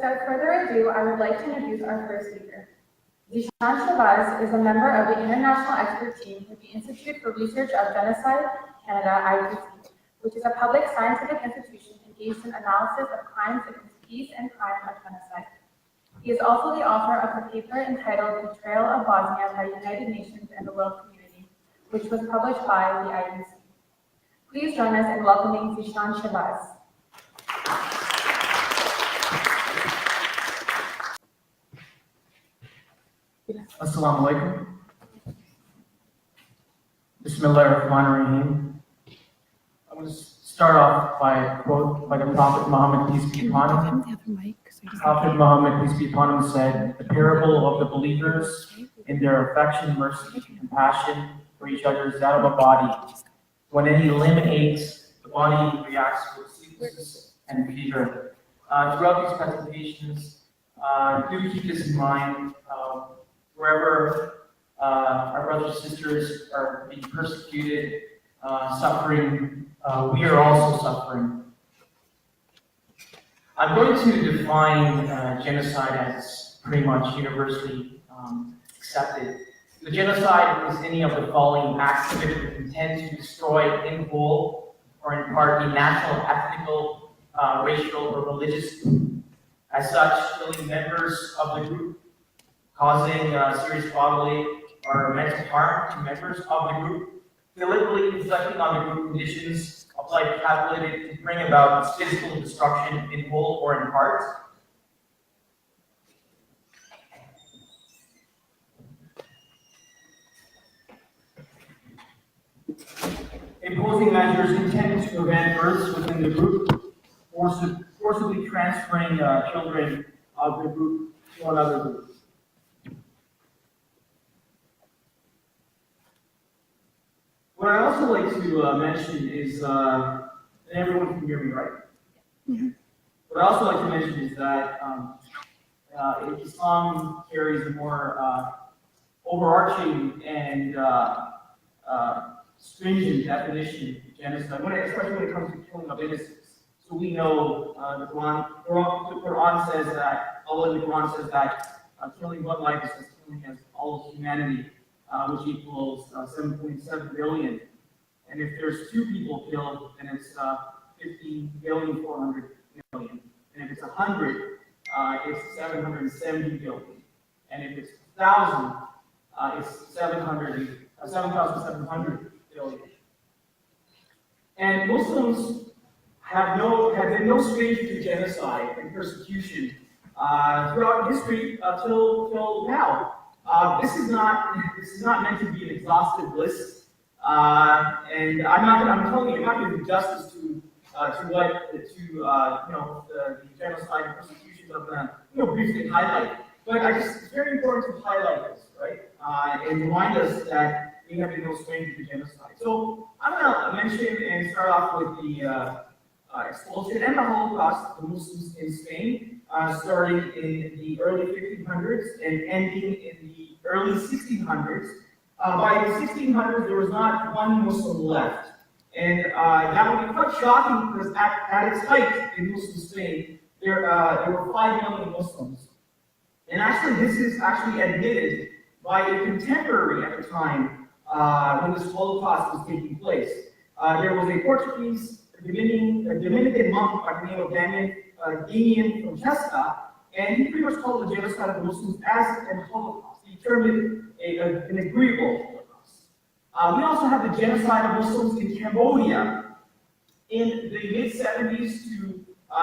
Without further ado, I would like to introduce our first speaker. Zeshan Shahbaz is a member of the International Expert Team with the Institute for Research of Genocide, Canada, IPC, which is a public scientific institution engaged in analysis of crimes against peace and crime of genocide. He is also the author of the paper entitled Betrayal of Bosnia by United Nations and the World Community, which was published by the IPC. Please join us in welcoming Zeshan Shahbaz. Assalamu alaikum. Bismillahirrahmanirrahim. I want to start off by a quote by the Prophet Muhammad, peace be upon him. Prophet Muhammad, peace be upon him, said, "The parable of the believers in their affection, mercy, and compassion for each other is that of a body. When any limb aches, the body reacts with sickness and fever." Throughout these presentations, do keep this in mind. Wherever our brothers and sisters are being persecuted, suffering, we are also suffering. I'm going to define genocide as pretty much universally accepted. The genocide is any of the following acts committed with intent to destroy in whole or in part a natural, ethnical, racial, or religious group. As such, killing members of the group, causing serious bodily or mental harm to members of the group, deliberately inflicting on the group conditions of life calculated to bring about physical destruction in whole or in part. Imposing measures intended to prevent births within the group, forcibly transferring children of the group to another group. What I also like to mention is, and everyone can hear me, right? Mm-hmm. What I also like to mention is that Islam carries a more overarching and stringent definition of genocide, especially when it comes to killing of innocents. So we know the Quran says that, Allah in the Quran says that killing one life is as killing as all of humanity, which equals 7.7 billion. And if there's 2 people killed, then it's 15,400,000,000. And if it's 100, it's 770 billion. And if it's 1,000, it's 7,700 billion. And Muslims have been no stranger to genocide and persecution throughout history till now. This is not meant to be an exhaustive list, and I'm telling you, I'm not going to do justice to the genocide and persecution of briefly highlight. But it's very important to highlight this, right? And remind us that we have been no stranger to genocide. So I'm going to mention and start off with the expulsion and the Holocaust of the Muslims in Spain, starting in the early 1500s and ending in the early 1600s. By the 1600s, there was not one Muslim left. And that would be quite shocking because at its height in Muslim Spain, there were 5 million Muslims. And actually, this is actually admitted by a contemporary at the time when this Holocaust was taking place. There was a Portuguese Dominican monk by the name of Damian from Chesca, and he pretty much called the genocide of the Muslims as an Holocaust. He termed it an agreeable Holocaust. We also have the genocide of Muslims in Cambodia in the mid-70s to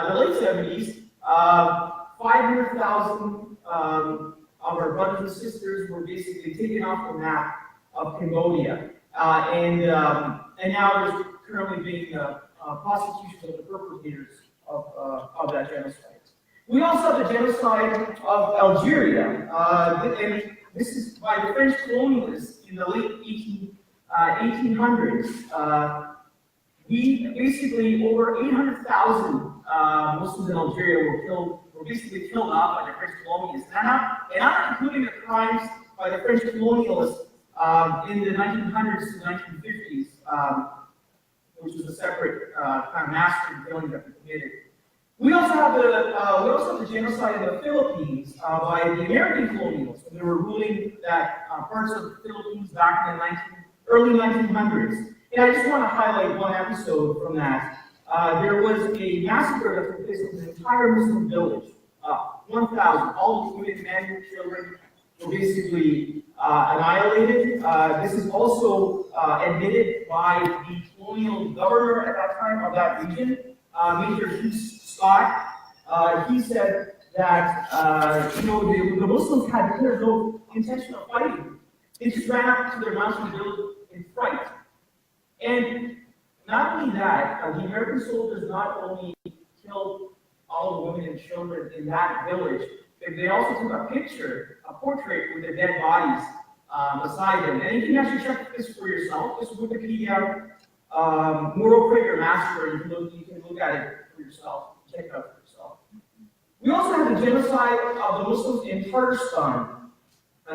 the late 70s. 500,000 of our brothers and sisters were basically taken off the map of Cambodia, and now there's currently being prosecutions of the perpetrators of that genocide. We also have the genocide of Algeria, and this is by the French colonialists in the late 1800s. Basically over 800,000 Muslims in Algeria were basically killed off by the French colonialists. And I'm not including the crimes by the French colonialists in the 1900s to 1950s, which was a separate kind of massacre killing that we committed. We also have the genocide in the Philippines by the American colonials when they were ruling that parts of the Philippines back in the early 1900s. And I just want to highlight one episode from that. There was a massacre that took place in an entire Muslim village. 1,000, all the women, men, and children were basically annihilated. This is also admitted by the colonial governor at that time of that region, Major Hugh Scott. He said that the Muslims had no intention of fighting. They just ran up to their mountain village in fright. And not only that, the American soldiers not only killed all the women and children in that village, they also took a portrait with the dead bodies beside them. And you can actually check this for yourself. This Wikipedia Moral Prayer Massacre. You can look at it for yourself. Check it out for yourself. We also have the genocide of the Muslims in Tartarstan.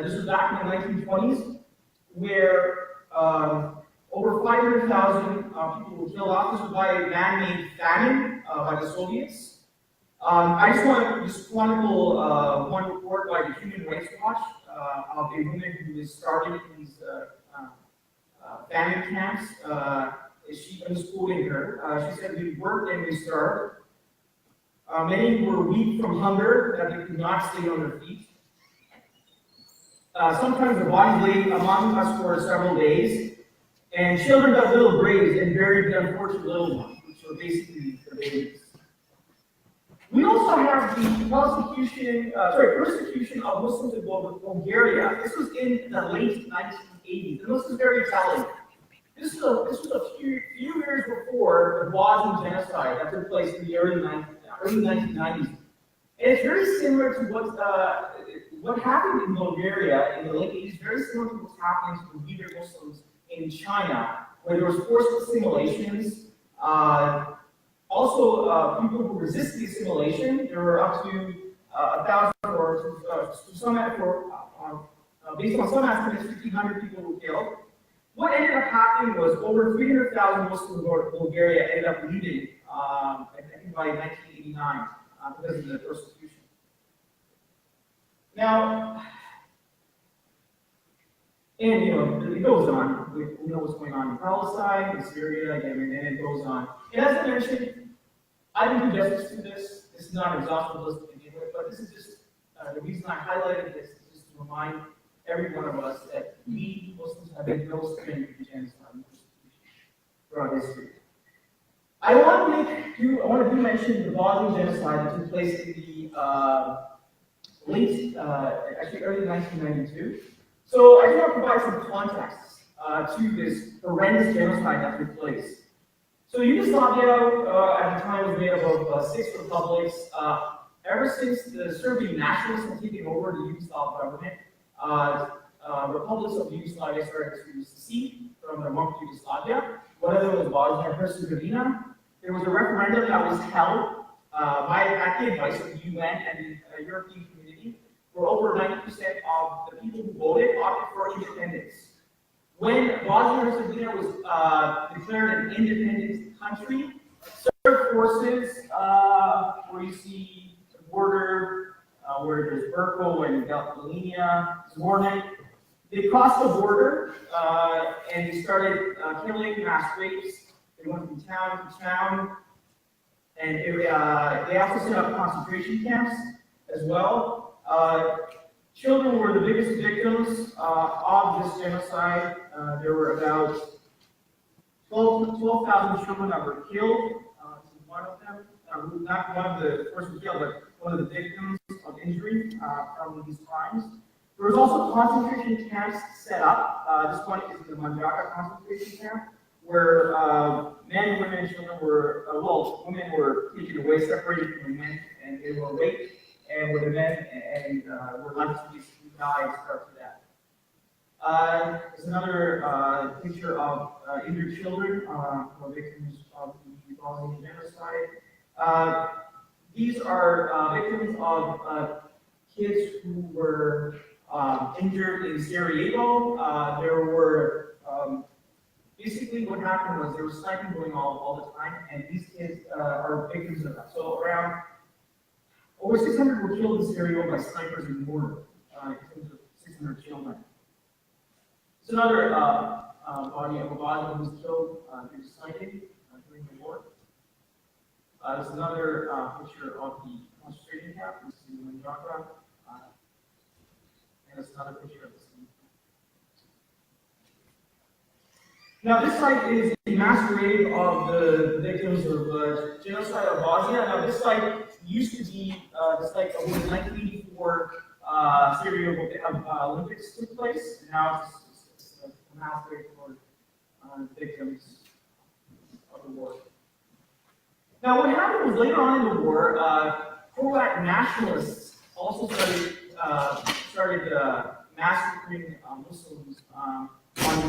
This was back in the 1920s, where over 500,000 people were killed off. This was by a man-made famine by the Soviets. I just want to just chronicle one report by the Human Rights Watch of a woman who was starving in these famine camps. I'm just quoting her. She said, "We worked and we starved. Many were weak from hunger, that they could not stay on their feet. Sometimes the bodies lay among us for several days, and children dug little graves and buried the unfortunate little ones, which were basically the babies." We also have the persecution of Muslims in Bulgaria. This was in the late 1980s, and this is very telling. This was a few years before the Bosnian genocide that took place in the early 1990s. And it's very similar to what happened in Bulgaria in the late 80s, very similar to what's happening to the Uyghur Muslims in China, where there was forced assimilations. Also, people who resist the assimilation, there were up to 1,000 or based on some estimates, 1,500 people were killed. What ended up happening was over 300,000 Muslims in Bulgaria ended up leaving, I think by 1989, because of the persecution. Now, and it goes on. We know what's going on in Palestine, in Syria, and it goes on. And as I mentioned, I didn't do justice to this. This is not an exhaustive list to begin with, but this is just the reason I highlighted this is just to remind every one of us that we Muslims have been no stranger to genocide and persecution throughout history. I want to mention the Bosnian genocide that took place in the early 1992. So I just want to provide some context to this horrendous genocide that took place. So Yugoslavia at the time was made up of 6 republics. Ever since the Serbian nationalists had taken over the Yugoslav government, republics of Yugoslavia started to secede from the monk Yugoslavia. One of them was Bosnia and Herzegovina. There was a referendum that was held at the advice of the UN and the European community, where over 90% of the people who voted opted for independence. When Bosnia and Herzegovina was declared an independent country, Serb forces, where you see the border, where there's Brko and Galina, Zvornik, they crossed the border and they started killing mass rapes. They went from town to town, and they also set up concentration camps as well. Children were the biggest victims of this genocide. There were about 12,000 children that were killed. One of them, not one of the person killed, but one of the victims of injury from these crimes. There was also concentration camps set up. This one is the Manjaka concentration camp, where men, women, and children were, women were taken away, separated from the men, and they were raped, and where the men were left to basically die and starve to death. There's another picture of injured children who are victims of the Bosnian genocide. These are victims of kids who were injured in Sarajevo. There were basically what happened was there was sniping going on all the time, and these kids are victims of that. So around over 600 were killed in this area by snipers and mortar, in terms of 600 children. It's another body of a body who was killed due to sniping during the war. There's another picture of the concentration camp. This is in Jafra. And there's another picture of the scene. Now, this site is a mass grave of the victims of genocide of Bosnia. Now, this site used to be the site of the 1984 Syria Olympics took place. And now it's a mass grave for victims of the war. Now, what happened was later on in the war, Croat nationalists also started massacring Muslims on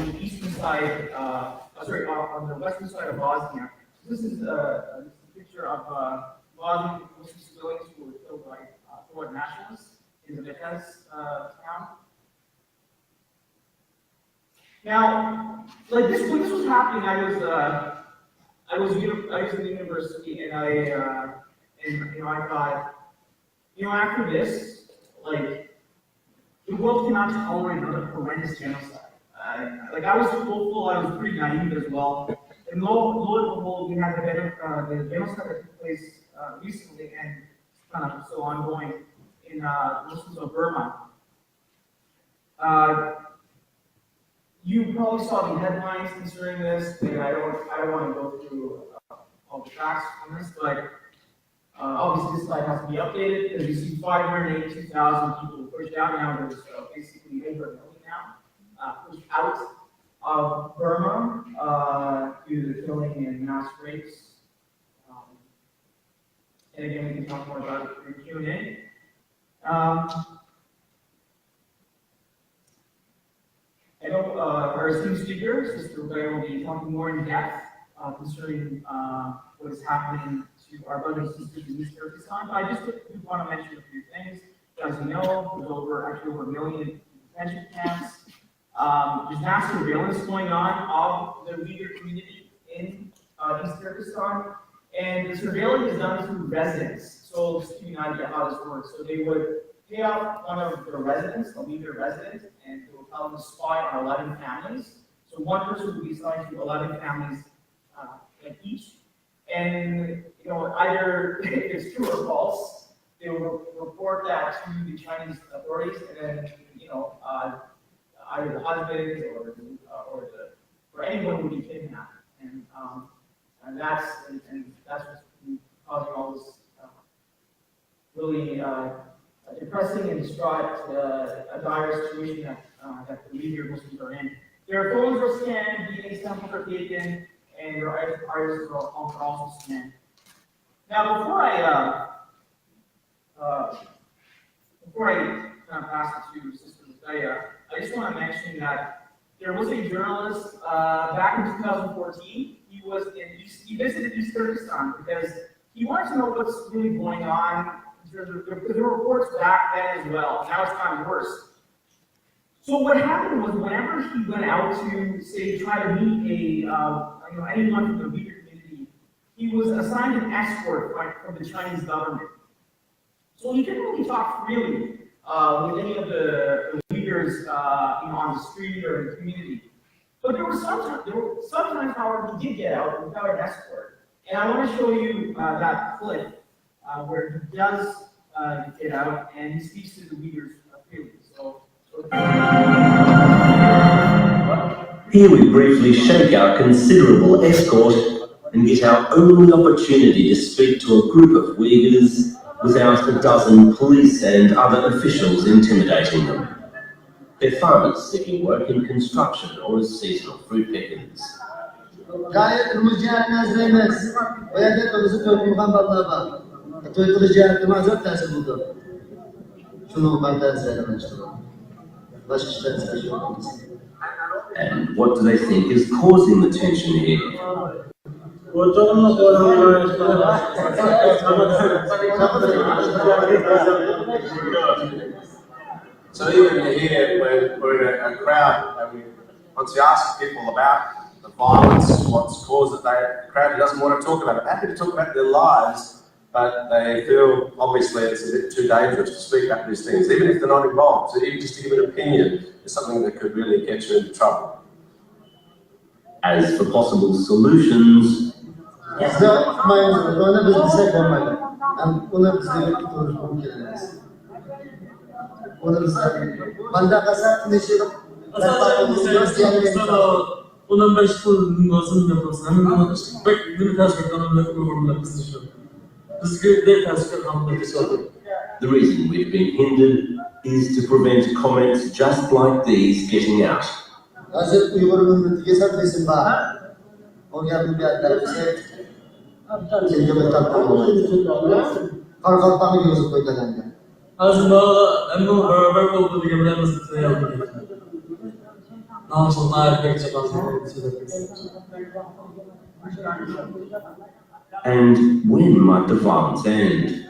the eastern side, on the western side of Bosnia. This is a picture of Bosnian Muslim civilians who were killed by Croat nationalists in the Zeshan town. Now, like this, when this was happening, I was in university, and I thought, after this, like, the world cannot tolerate another horrendous genocide. I was hopeful, I was pretty naive as well. And lo and behold, we had the genocide that took place recently, and it's kind of still ongoing in Muslims of Burma. You probably saw the headlines concerning this, and I don't want to go through all the facts on this, but obviously this slide has to be updated because you see 582,000 people pushed out. Now there's basically over 1 million now pushed out of Burma due to the killing and mass rapes. And again, we can talk more about it through Q&A. I know our esteemed speaker, Sister Rebecca, will be talking more in depth concerning what is happening to our brothers and sisters in East Turkestan. But I just want to mention a few things. As you know, there's actually over 1 million detention camps. There's mass surveillance going on of the Uyghur community in East Turkestan, and the surveillance is done through residents. So just to give you an idea how this works. So they would pay off one of their residents, a Uyghur resident, and they will tell them to spy on 11 families. So one person will be assigned to 11 families each. And either if it's true or false, they will report that to the Chinese authorities, and then either the husband or anyone will be kidnapped, and that's what's causing all this really depressing and distraught, a dire situation that the Uyghur Muslims are in. Their phones are scanned, DNA samples are taken, and their irises are also scanned. Now, before I kind of pass it to Sister Zaya, I just want to mention that there was a journalist back in 2014. He visited East Turkestan because he wanted to know what's really going on. There were reports back then as well. Now it's gotten worse. So what happened was, whenever he went out to, say, try to meet anyone from the Uyghur community, he was assigned an escort from the Chinese government. So he couldn't really talk freely with any of the Uyghurs, on the street or in the community. But there were sometimes, however, he did get out without an escort. And I want to show you that clip where he does get out and he speaks to the Uyghurs freely. Here we briefly shake our considerable escort and get our only opportunity to speak to a group of Uyghurs without a dozen police and other officials intimidating them. They're farmers seeking work in construction or as seasonal fruit pickers. And what do they think is causing the tension here? So even here, we're in a crowd, and once you ask people about the violence, what's caused it. The crowd doesn't want to talk about it. They're happy to talk about their lives, but they feel obviously it's a bit too dangerous to speak about these things, even if they're not involved. So even just to give an opinion is something that could really get you into trouble. As for possible solutions, the reason we've been hindered is to prevent comments just like these getting out. And when might the violence end?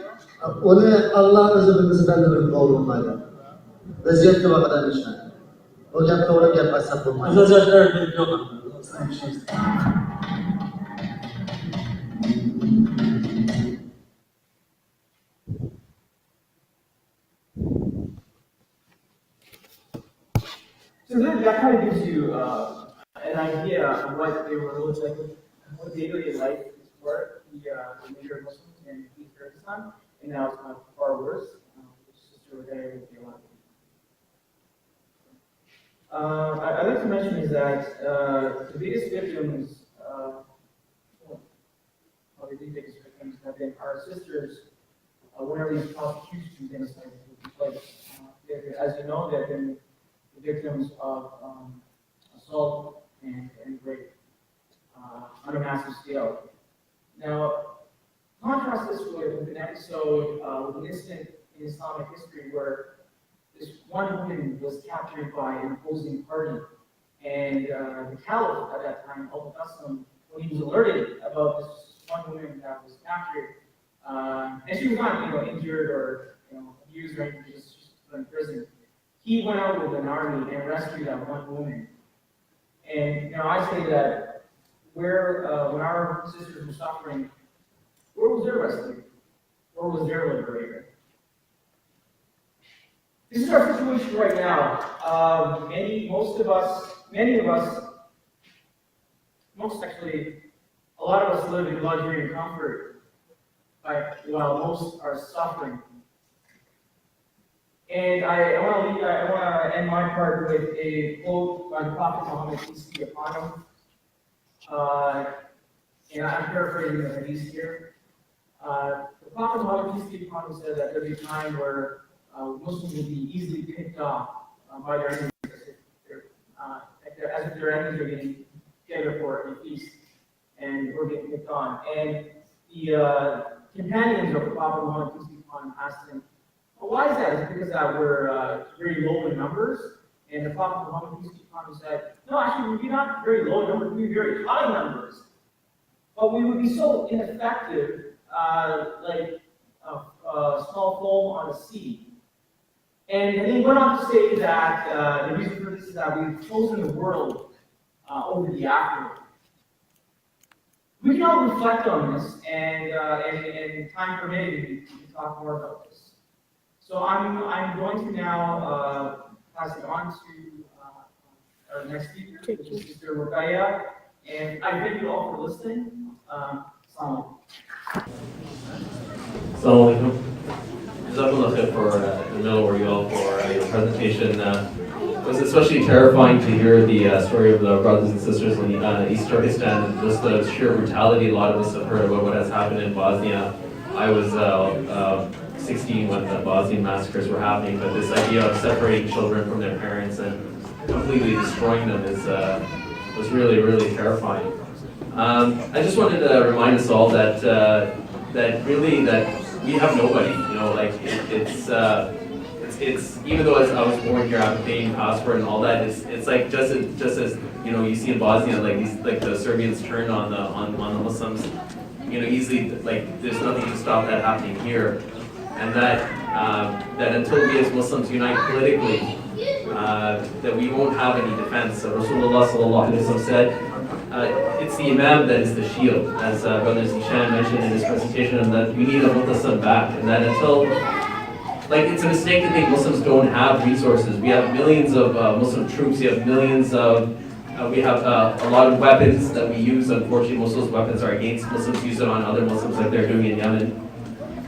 So that kind of gives you an idea of what they were like, what daily life is for the major Muslims in East Kyrgyzstan, and now it's not far worse. Sister Rodaya would be a lot. I'd like to mention is that the biggest victims, the biggest victims have been our sisters whenever these prosecutions and genocide take place. As you know, they've been the victims of assault and rape on a massive scale. Now, contrast this with an episode, with an incident in Islamic history where this one woman was captured by an opposing party, and the Caliph at that time, Al-Qasim, when he was alerted about this one woman that was captured, and she was not, injured or abused or anything, just put in prison. He went out with an army and rescued that one woman. And I say that when our sisters were suffering, where was their rescue? Where was their liberator? This is our situation right now. A lot of us live in luxury and comfort, while most are suffering. And I want to end my part with a quote by the Prophet Muhammad, peace be upon him. And I'm paraphrasing the hadith here. The Prophet Muhammad, peace be upon him, said that there'd be a time where Muslims would be easily picked off by their enemies, as if their enemies are getting together for a feast, and we're getting picked on. And the companions of the Prophet Muhammad, peace be upon him, asked him, well, why is that? Is it because we're very low in numbers? And the Prophet Muhammad, peace be upon him, said, no, actually, we'd be not very low in numbers, we'd be very high numbers. But we would be so ineffective, like a small foam on a sea. And he went on to say that the reason for this is that we've chosen the world over the afterworld. We can all reflect on this, and time permitting, we can talk more about this. So I'm going to now pass it on to our next speaker, which is Sister Rodaya, and I thank you all for listening. Assalamu alaikum. Jazakallah khair for in the middle where you all for your presentation. It was especially terrifying to hear the story of the brothers and sisters in East Turkestan, just the sheer brutality. A lot of us have heard about what has happened in Bosnia. I was 16 when the Bosnian massacres were happening, but this idea of separating children from their parents and completely destroying them was really, really terrifying. I just wanted to remind us all that we have nobody. It's even though I was born here, I have a Canadian passport and all that. It's like just as you see in Bosnia, like the Serbians turned on the Muslims. Easily, there's nothing to stop that happening here, and that until we as Muslims unite politically, that we won't have any defense. So Rasulullah sallallahu alaihi wasallam said, it's the imam that is the shield, as Brother Zeshan mentioned in his presentation, and that we need to hold the sun back, and that until, like, it's a mistake to think Muslims don't have resources. We have millions of Muslim troops, we have millions of, we have a lot of weapons that we use. Unfortunately, most of those weapons are against Muslims, use it on other Muslims like they're doing in Yemen.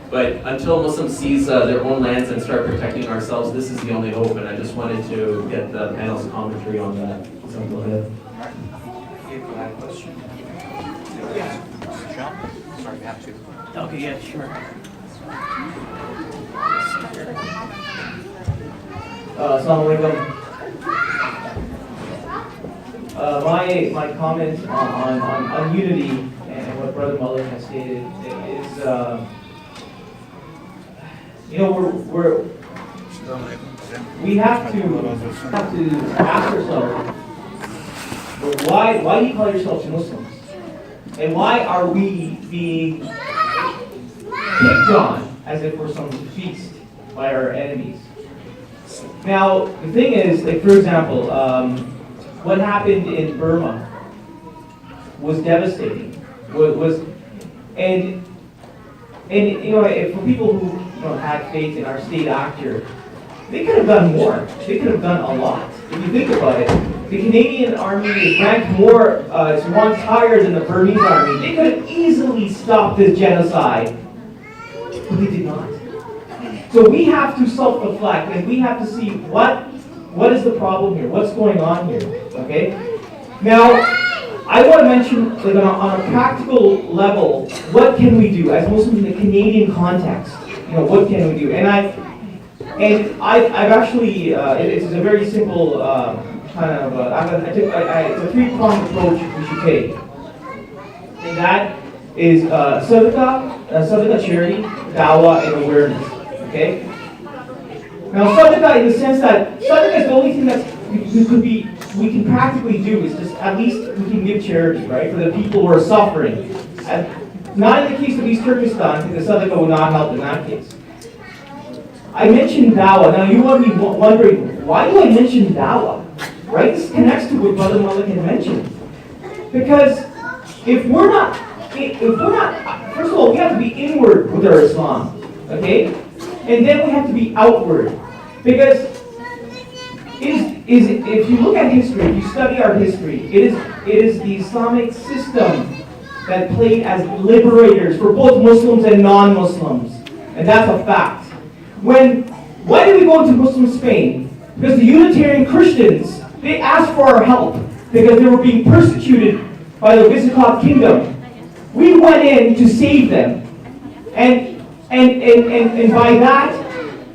But until Muslims seize their own lands and start protecting ourselves, this is the only hope, and I just wanted to get the panel's commentary on that. So go ahead. Okay, yeah, sure. Assalamu alaikum. My comment on unity and what Brother Malik has stated is, we have to ask ourselves, why do you call yourselves Muslims? And why are we being picked on as if we're some feast by our enemies? Now, the thing is, like, for example, what happened in Burma was devastating. And you know, for people who had faith in our state actor, they could have done more. They could have done a lot. If you think about it, the Canadian Army is ranked more, it's ranked higher than the Burmese Army. They could have easily stopped this genocide, but they did not. So we have to self-reflect, and we have to see what is the problem here, what's going on here, okay? Now, I want to mention, like, on a practical level, what can we do as Muslims in the Canadian context? What can we do? And I've actually, it's a very simple kind of, it's a three-pronged approach we should take. And that is sadaqah, charity, dawah, and awareness. Okay? Now, sadaqah, in the sense that sadaqah is the only thing that we can practically do, is just at least we can give charity, right, for the people who are suffering. And not in the case of East Turkestan, because the sadaqah would not help in that case. I mentioned dawah. Now, you might be wondering, why do I mention dawah? Right? This connects to what Brother Malik had mentioned. Because if we're not, first of all, we have to be inward with our Islam, okay? And then we have to be outward. Because if you look at history, if you study our history, it is the Islamic system that played as liberators for both Muslims and non-Muslims. And that's a fact. Why did we go into Muslim Spain? Because the Unitarian Christians, they asked for our help because they were being persecuted by the Visigoth kingdom. We went in to save them. And by that,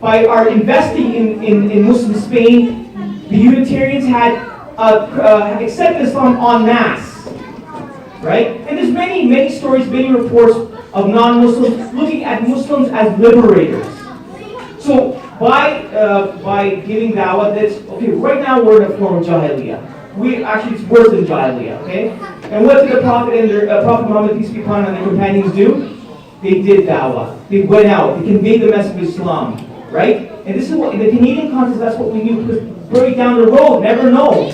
by our investing in Muslim Spain, the Unitarians had accepted Islam en masse, right? And there's many stories, many reports of non-Muslims looking at Muslims as liberators. So by giving dawah, that's okay. Right now we're in a form of jahiliyyah. It's worse than jahiliyyah, okay? And what did the Prophet and Prophet Muhammad, peace be upon him, and their companions do? They did dawah. They went out. They conveyed the message of Islam, right? And this is what in the Canadian context, that's what we do. Because going down the road, never know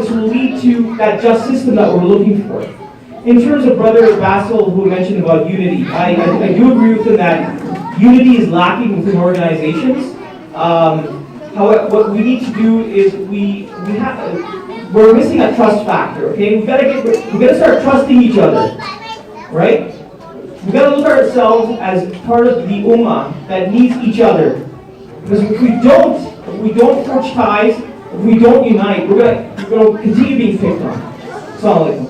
this will lead to that just system that we're looking for. In terms of Brother Basil, who mentioned about unity, I do agree with him that unity is lacking within organizations. However, what we need to do is we're missing a trust factor. Okay, we gotta start trusting each other, right? We gotta look at ourselves as part of the ummah that needs each other. Because if we don't forge ties, if we don't unite, we're gonna continue being picked on. Assalamu alaikum.